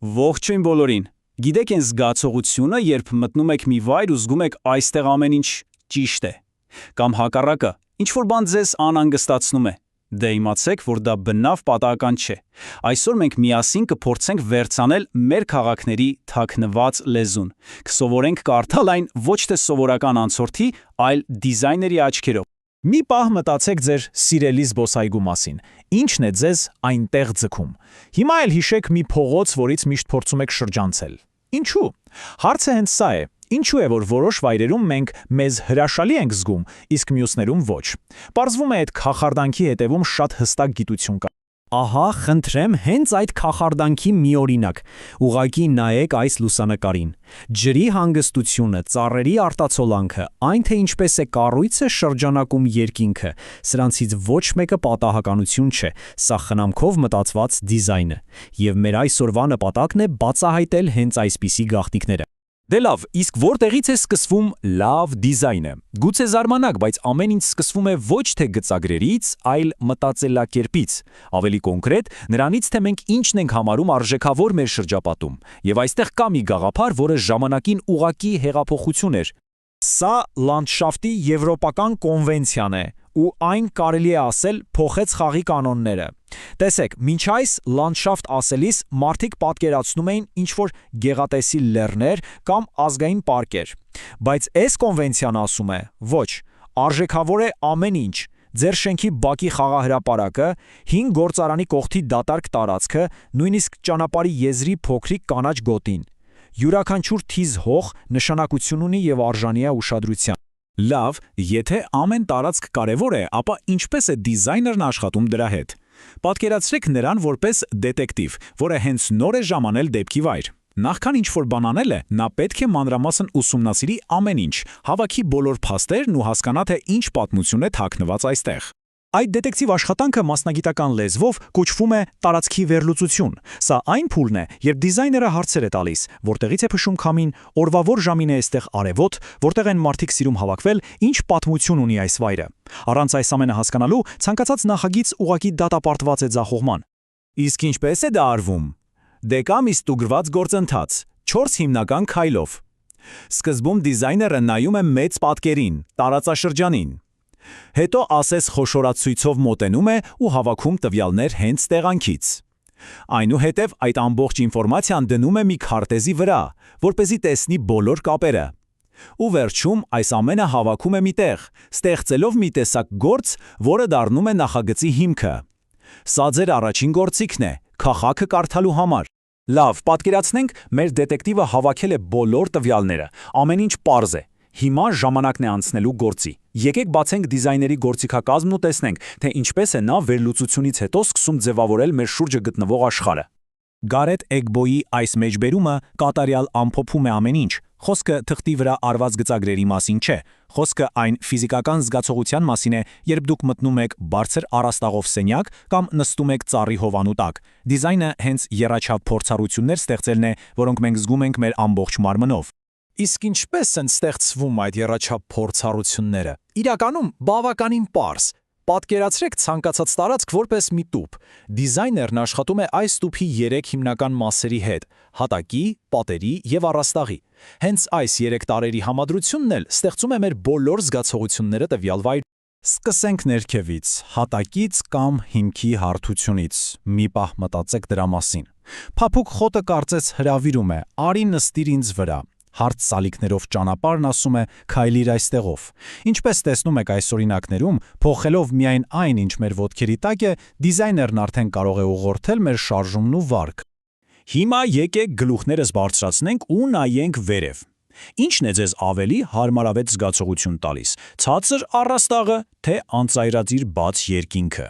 Ողջույն բոլորին։ Գիտեք այն զգացողությունը, երբ մտնում եք մի վայր ու զգում եք այստեղ ամեն ինչ ճիշտ է, կամ հակառակը, ինչ-որ բան ձեզ անհանգստացնում է։ Դե իմացեք, որ դա բնավ պատահական չէ։ Այսօր մենք միասին կփորձենք վերցանել մեր քաղաքների թաքնված լեզուն։ Կսովորենք կարդալ այն ոչ թե սովորական անցորդի, այլ դիզայների աչքերով։ Մի պահ մտածեք ձեր սիրելի զբոսայգու մասին։ Ինչն է ձեզ այնտեղ ձգում։ Հիմա էլ հիշեք մի փողոց, որից միշտ փորձում եք շրջանցել։ Ինչու՞։ Հարցը հենց սա է։ Ինչու է, որ որոշ վայրերում մենք մեզ հրաշալի ենք զգում, իսկ մյուսներում ոչ։ Պարզվում է, այդ կախարդանքի հետևում շատ հստակ գիտություն կա։ Ահա, խնդրեմ, հենց այդ կախարդանքի մի օրինակ։ Ուղղակի նայեք այս լուսանկարին։ Ջրի հանգստությունը, ծառերի արտացոլանքը, այն թե ինչպես է կառույցը շրջանակում երկինքը, սրանցից ոչ մեկը պատահականություն չէ, սա խնամքով մտածված դիզայն է։ Եվ մեր այսօրվա նպատակն է բացահայտել հենց այսպիսի գաղտնիքները։ Դե լավ, իսկ որտեղից է սկսվում լավ դիզայնը։ Գուցե զարմանաք, բայց ամեն ինչ սկսվում է ոչ թե գծագրերից, այլ մտածելակերպից։ Ավելի կոնկրետ, նրանից, թե մենք ինչն ենք համարում արժեքավոր մեր շրջապատում։ Եվ այստեղ կա մի գաղափար, որը ժամանակին ուղղակի հեղափոխություն էր։ Սա լանդշաֆտի եվրոպական կոնվենցիան է, ու այն կարելի է ասել փոխեց խաղի կանոնները։ Տեսեք, մինչ այս լանդշաֆտ ասելիս մարդիկ պատկերացնում էին ինչ-որ գեղատեսիլ լեռներ կամ ազգային պարկեր։ Բայց այս կոնվենցիան ասում է. ոչ, արժեքավոր է ամեն ինչ։ Ձեր շենքի բակի խաղահրապարակը, 5 գործարանի կողքի դատարկ տարածքը, նույնիսկ ճանապարհի եզրի փոքրիկ կանաչ գոտին։ Յուրաքանչյուր թիզ հող նշանակություն ունի եւ արժանի է ուշադրության։ Լավ, եթե ամեն տարածք կարևոր է, ապա ինչպես է դիզայներն աշխատում դրա հետ։ Պատկերացրեք նրան որպես դետեկտիվ, որը հենց նոր է ժամանել դեպքի վայր։ Նախքան ինչ-որ բան անել է, նա պետք է մանրամասն ուսումնասիրի ամեն ինչ, հավաքի բոլոր փաստերն ու հասկանա, թե ինչ պատմություն է թաքնված այստեղ։ Այդ դետեկտիվ աշխատանքը մասնագիտական լեզվով կոչվում է տարածքի վերլուծություն։ Սա այն փուլն է, երբ դիզայները հարցեր է տալիս, որտեղից է փշում քամին, օրվա որ ժամին է այստեղ արևոտ, որտեղ են մարդիկ սիրում հավաքվել, ինչ պատմություն ունի այս վայրը։ Առանց այս ամենը հասկանալու, ցանկացած նախագիծ ուղղակի դատապարտված է ձախողման։ Իսկ ինչպես է դա արվում։ Դե կա մի ստուգրված գործընթաց, 4 հիմնական քայլով։ Սկզբում դիզայները նայում է մեծ պատկերին, տարածաշրջանին։ Հետո ասես խոշորացույցով մոտենում է ու հավաքում տվյալներ հենց տեղանքից։ Այնուհետև այդ ամբողջ ինֆորմացիան դնում է մի քարտեզի վրա, որպեսզի տեսնի բոլոր կապերը։ Ու վերջում այս ամենը հավաքում է միտեղ, ստեղծելով մի տեսակ գործ, որը դառնում է նախագծի հիմքը։ Սա ձեր առաջին գործիքն է, քաղաքը կարդալու համար։ Լավ, պատկերացնենք, մեր դետեկտիվը հավաքել է բոլոր տվյալները, ամեն ինչ պարզ է։ Հիմա ժամանակն է անցնելու գործի։ Եկեք բացենք դիզայների գործիքակազմն ու տեսնենք, թե ինչպես է նա վերլուծությունից հետո սկսում ձևավորել մեր շուրջը գտնվող աշխարհը։ Գարեթ Էգբոյի այս մեջբերումը կատարյալ ամփոփում է ամեն ինչ։ Խոսքը թղթի վրա արված գծագրերի մասին չէ։ Խոսքը այն ֆիզիկական զգացողության մասին է, երբ դուք մտնում եք բարձր առաստաղով սենյակ կամ նստում եք ծառի հովանու տակ։ Դիզայնը հենց եռաչափ փորձառություններ ստեղծելն է, որոնք մենք զգում ենք մեր ամբողջ մարմնով։ Իսկ ինչպես են ստեղծվում այդ եռաչափ փորձառությունները։ Իրականում բավականին պարզ։ Պատկերացրեք ցանկացած տարածք որպես մի տուփ։ Դիզայներն աշխատում է այս տուփի 3 հիմնական մասերի հետ՝ հատակի, պատերի եւ առաստաղի։ Հենց այս 3 տարերի համադրությունն էլ ստեղծում է մեր բոլոր զգացողությունները տվյալ վայրում։ Սկսենք ներքևից, հատակից կամ հիմքի հարթությունից։ Մի պահ մտածեք դրա մասին։ Փափուկ խոտը կարծես հրավիրում է. «Արի նստիր ինձ վրա»։ Հարթ սալիկներով ճանապարհն ասում է «Քայլիր այստեղով»։ Ինչպես տեսնում եք այս օրինակներում, փոխելով միայն այն, ինչ մեր ոտքերի տակ է, դիզայներն արդեն կարող է ուղղորդել մեր շարժումն ու վարքը։ Հիմա եկեք գլուխներս բարձրացնենք ու նայենք վերև։ Ինչն է ձեզ ավելի հարմարավետ զգացողություն տալիս՝ ցածր առաստաղը, թե անծայրածիր բաց երկինքը։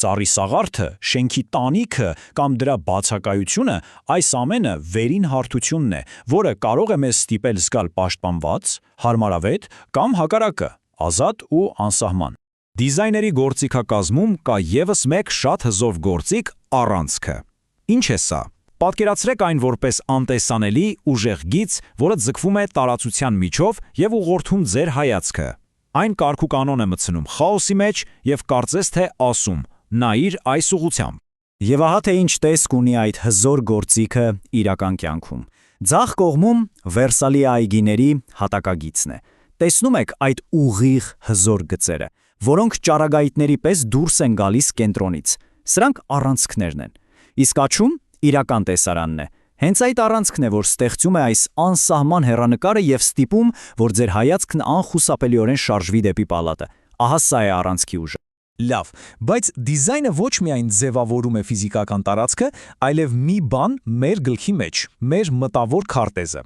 Ծառի սաղարթը, շենքի տանիքը կամ դրա բացակայությունը, այս ամենը վերին հարթությունն է, որը կարող է մեզ ստիպել զգալ պաշտպանված, հարմարավետ կամ հակառակը, ազատ ու անսահման։ Դիզայների գործիքակազմում կա ևս մեկ շատ հզոր գործիք՝ առանցքը։ Ինչ է սա։ Պատկերացրեք այն որպես անտեսանելի ուժեղ գիծ, որը ձգվում է տարածության միջով եւ ուղղորդում ձեր հայացքը։ Այն կարգուկանոն է մտցնում խաոսի մեջ եւ կարծես թե ասում. նայիր այս ուղղությամբ։ Եվ ահա թե ինչ տեսք ունի այդ հզոր գործիքը իրական կյանքում։ Ձախ կողմում Վերսալի այգիների հատակագիծն է։ Տեսնում եք այդ ուղիղ հզոր գծերը, որոնք ճառագայթների պես դուրս են գալիս կենտրոնից։ Սրանք առանցքներն են։ Իսկ աչում իրական տեսարանն է։ Հենց այդ առանցքն է, որ ստեղծում է այս անսահման հեռանկարը եւ ստիպում, որ ձեր հայացքն անխուսափելիորեն շարժվի դեպի պալատը։ Ահա սա է առանցքի ուժը։ Լավ, բայց դիզայնը ոչ միայն ձևավորում է ֆիզիկական տարածքը, այլև մի բան մեր գլխի մեջ, մեր մտավոր քարտեզը։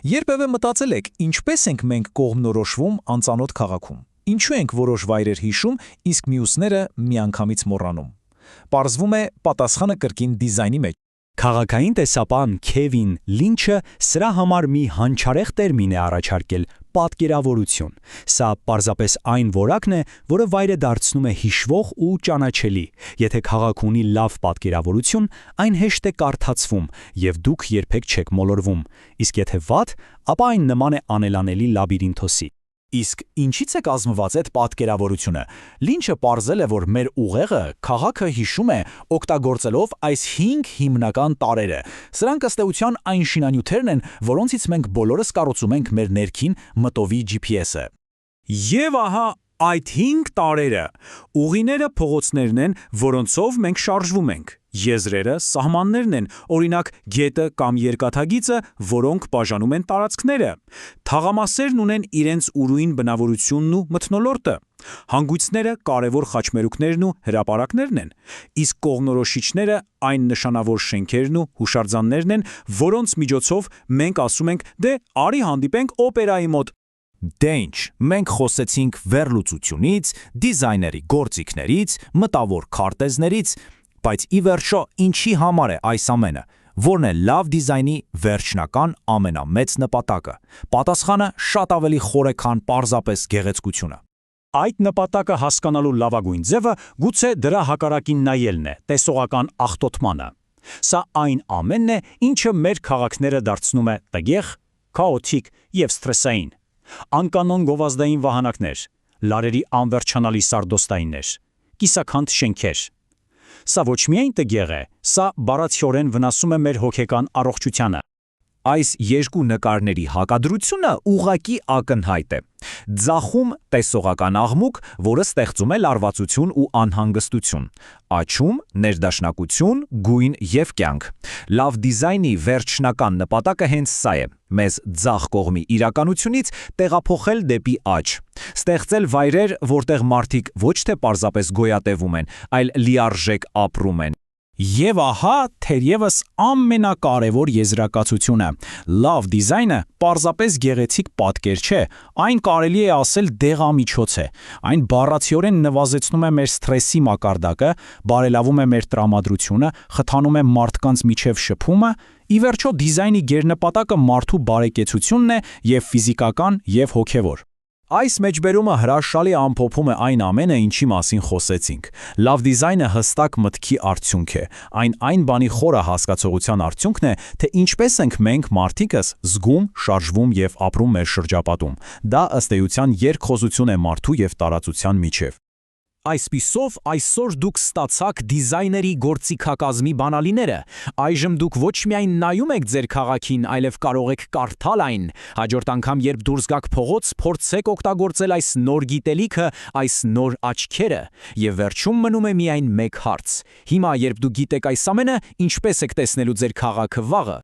Երբևէ մտածել եք, ինչպես ենք մենք կողմնորոշվում անծանոթ քաղաքում։ Ինչու ենք որոշ վայրեր հիշում, իսկ մյուսները միանգամից մոռանում։ Պարզվում է, պատասխանը կրկին դիզայնի մեջ։ Քաղաքային տեսապան Քևին Լինչը սրա համար մի հանճարեղ տերմին է առաջարկել՝ պատկերավորություն։ Սա պարզապես այն որակն է, որը վայրը դարձնում է հիշվող ու ճանաչելի։ Եթե քաղաք ունի լավ պատկերավորություն, այն հեշտ է կարդացվում, եւ դուք երբեք չեք մոլորվում։ Իսկ եթե վատ, ապա այն նման է անելանելի լաբիրինթոսի։ Իսկ ինչից է կազմված այդ պատկերավորությունը։ Լինչը պարզել է, որ մեր ուղեղը քաղաքը հիշում է օգտագործելով այս 5 հիմնական տարրերը։ Սրանք ըստ էության այն շինանյութերն են, որոնցից մենք բոլորս կառուցում ենք մեր ներքին մտովի GPS-ը։ Եվ ահա այդ 5 տարրերը ուղիները փողոցներն են, որոնցով մենք շարժվում ենք։ Եզրերը սահմաններն են, օրինակ գետը կամ երկաթագիծը, որոնք բաժանում են տարածքները։ Թաղամասերն ունեն իրենց ուրույն բնավորությունն ու մթնոլորտը։ Հանգույցները կարևոր խաչմերուկներն ու հրապարակներն են, իսկ կողմնորոշիչները այն նշանավոր շենքերն ու հուշարձաններն են, որոնց միջոցով մենք ասում ենք՝ «Դե արի հանդիպենք օպերայի մոտ»։ Դե ինչ, մենք խոսեցինք վերլուծությունից, դիզայների գործիքներից, մտավոր քարտեզներից, բայց ի վերջո ինչի համար է այս ամենը։ Որն է լավ դիզայնի վերջնական ամենամեծ նպատակը։ Պատասխանը շատ ավելի խոր է, քան պարզապես գեղեցկությունը։ Այդ նպատակը հասկանալու լավագույն ձևը գուցե դրա հակառակին նայելն է՝ տեսողական աղտոտմանը։ Սա այն ամենն է, ինչը մեր քաղաքները դարձնում է տգեղ, քաոթիկ եւ սթրեսային։ Անկանոն գովազդային վահանակներ, լարերի անվերջանալի սարդոստայիններ, կիսաքանդ շենքեր։ Սա ոչ միայն տգեղ է, սա բառացիորեն վնասում է մեր հոգեկան առողջությանը։ Այս երկու նկարների հակադրությունը ուղղակի ակնհայտ է։ Ձախում տեսողական աղմուկ, որը ստեղծում է լարվածություն ու անհանգստություն։ Աչում ներդաշնակություն, գույն եւ կյանք։ Լավ դիզայնի վերջնական նպատակը հենց սա է՝ մեզ ձախ կողմի իրականությունից տեղափոխել դեպի աջ։ Ստեղծել վայրեր, որտեղ մարդիկ ոչ թե պարզապես գոյատևում են, այլ լիարժեք ապրում են։ Եվ ահա թերևս ամենակարևոր եզրակացությունը։ Լավ դիզայնը պարզապես գեղեցիկ պատկեր չէ, այն կարելի է ասել դեղամիջոց է։ Այն բառացիորեն նվազեցնում է մեր սթրեսի մակարդակը, բարելավում է մեր տրամադրությունը, խթանում է մարդկանց միջև շփումը։ Ի վերջո դիզայնի գերնպատակը մարդու բարեկեցությունն է եւ ֆիզիկական եւ հոգեվոր։ Այս մեջբերումը հրաշալի ամփոփում է այն ամենը, ինչի մասին խոսեցինք։ Լավ դիզայնը հստակ մտքի արդյունք է։ Այն բանի խորը հասկացողության արդյունքն է, թե ինչպես ենք մենք մարդիկս զգում, շարժվում եւ ապրում մեր շրջապատում։ Դա ըստ էության երկխոսություն է մարդու եւ տարածության միջև։ Այսպիսով այսօր դուք ստացաք դիզայների գործիքակազմի բանալիները։ Այժմ դուք ոչ միայն նայում եք ձեր քաղաքին, այլև կարող եք կարդալ այն։ Հաջորդ անգամ, երբ դուրս գաք փողոց, փորձեք օգտագործել այս նոր գիտելիքը, այս նոր աչքերը։ Եվ վերջում մնում է միայն մեկ հարց։ Հիմա, երբ դուք գիտեք այս ամենը, ինչպես եք տեսնելու ձեր քաղաքը վաղը։